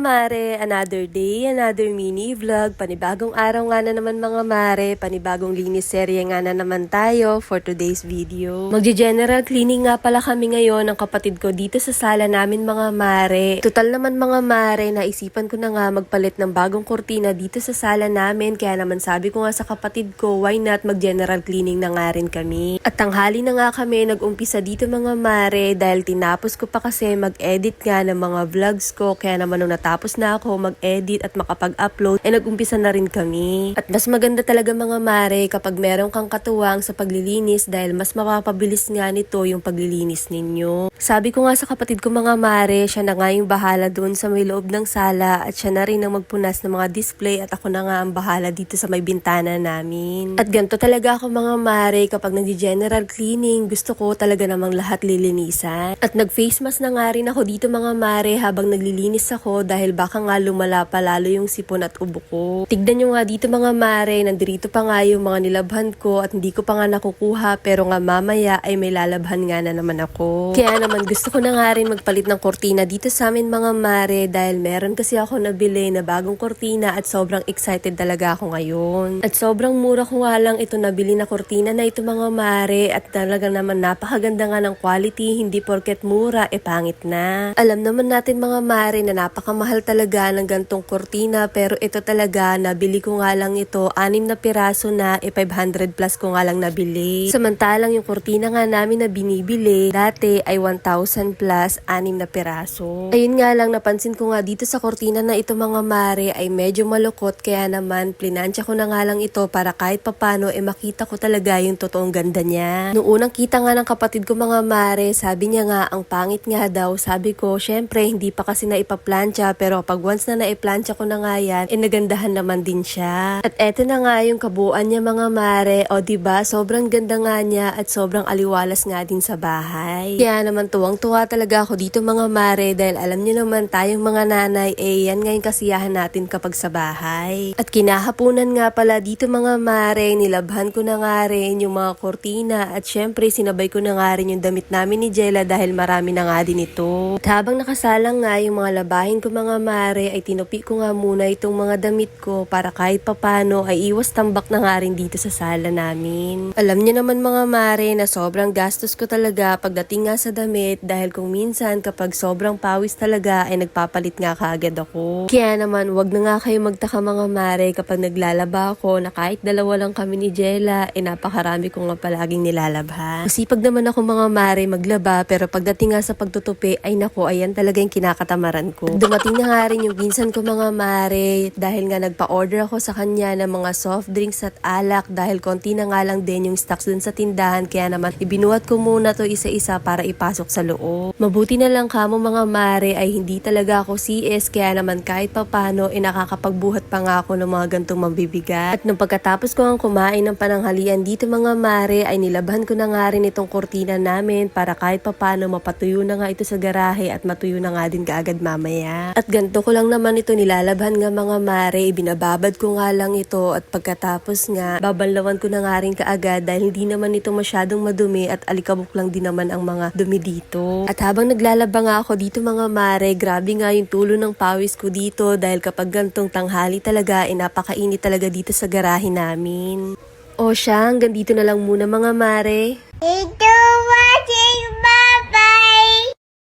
mare, another day, another mini vlog, panibagong araw nga na naman mga mare, panibagong linis serye nga na naman tayo for today's video. Magje-general cleaning nga pala kami ngayon ng kapatid ko dito sa sala namin mga mare. Total naman mga mare, naisipan ko na nga magpalit ng bagong kurtina dito sa sala namin, kaya naman sabi ko nga sa kapatid ko, why not mag-general cleaning na nga rin kami. At tanghali na nga kami nag-umpisa dito mga mare dahil tinapos ko pa kasi mag-edit nga ng mga vlogs ko, kaya naman nung natapos na ako mag-edit at makapag-upload, ay nag-umpisa na rin kami. At mas maganda talaga mga mare kapag meron kang katuwang sa paglilinis dahil mas mapapabilis nga nito yung paglilinis ninyo. Sabi ko nga sa kapatid ko mga mare, siya na nga yung bahala doon sa may loob ng sala at siya na rin ang magpunas ng mga display at ako na nga ang bahala dito sa may bintana namin. At ganito talaga ako mga mare kapag nag-general cleaning, gusto ko talaga namang lahat lilinisan. At nag-face mask na nga rin ako dito mga mare habang naglilinis ako dahil baka nga lumala pa lalo yung sipon at ubo ko. Tignan nyo nga dito mga mare, nandirito pa nga yung mga nilabhan ko at hindi ko pa nga nakukuha pero nga mamaya ay may lalabhan nga na naman ako. Kaya naman gusto ko na nga rin magpalit ng kurtina dito sa amin mga mare dahil meron kasi ako nabili na bagong kurtina at sobrang excited talaga ako ngayon. At sobrang mura ko nga lang ito nabili na kurtina na ito mga mare at talaga naman napakaganda nga ng quality, hindi porket mura pangit na. Alam naman natin mga mare na napakamahal talaga ng gantong kurtina pero ito talaga nabili ko nga lang ito 6 na piraso na 500 plus ko nga lang nabili. Samantalang yung kurtina nga namin na binibili dati ay 1,000 plus 6 na piraso. Ayun nga lang napansin ko nga dito sa kurtina na ito mga mare ay medyo malukot kaya naman plinansya ko na nga lang ito para kahit papano makita ko talaga yung totoong ganda niya. Noong unang kita nga ng kapatid ko mga mare, sabi niya nga ang pangit nga daw. Sabi ko syempre hindi pa kasi na ipaplansya pero pag once na naiplansya ko na nga yan, nagandahan naman din siya. At eto na nga yung kabuuan niya mga mare, o diba sobrang ganda nga niya at sobrang aliwalas nga din sa bahay. Kaya naman tuwang-tuwa talaga ako dito mga mare dahil alam niyo naman tayong mga nanay yan nga yung kasiyahan natin kapag sa bahay. At kinahapunan nga pala dito mga mare, nilabhan ko na nga rin yung mga kurtina at syempre sinabay ko na nga rin yung damit namin ni Jella dahil marami na nga din ito. At habang nakasalang nga yung mga labahin ko mga mare ay tinupi ko nga muna itong mga damit ko para kahit papano ay iwas tambak na nga rin dito sa sala namin. Alam niyo naman mga mare na sobrang gastos ko talaga pagdating nga sa damit dahil kung minsan kapag sobrang pawis talaga ay nagpapalit nga kaagad ako. Kaya naman wag na nga kayo magtaka mga mare kapag naglalaba ako na kahit dalawa lang kami ni Jella napakarami ko nga palaging nilalabhan. Masipag naman ako mga mare maglaba pero pagdating nga sa pagtutupi ay nako ayan talaga yung kinakatamaran ko. Dumating na nga rin yung pinsan ko mga mare dahil nga nagpa-order ako sa kanya ng mga soft drinks at alak dahil konti na nga lang din yung stocks dun sa tindahan kaya naman ibinuhat ko muna to isa-isa para ipasok sa loob. Mabuti na lang kamo mga mare ay hindi talaga ako CS kaya naman kahit papano nakakapagbuhat pa nga ako ng mga gantong mabibigat. At nung pagkatapos ko ang kumain ng pananghalian dito mga mare ay nilabhan ko na nga rin itong kurtina namin para kahit papano mapatuyo na nga ito sa garahe at matuyo na nga din kaagad mamaya. At ganito ko lang naman ito nilalabhan nga mga mare, binababad ko nga lang ito at pagkatapos nga babanlawan ko na nga rin kaagad dahil hindi naman ito masyadong madumi at alikabok lang din naman ang mga dumi dito. At habang naglalaba nga ako dito mga mare, grabe nga yung tulo ng pawis ko dito dahil kapag gantong tanghali talaga napakainit talaga dito sa garahe namin. O siya, hanggang dito na lang muna mga mare. Ito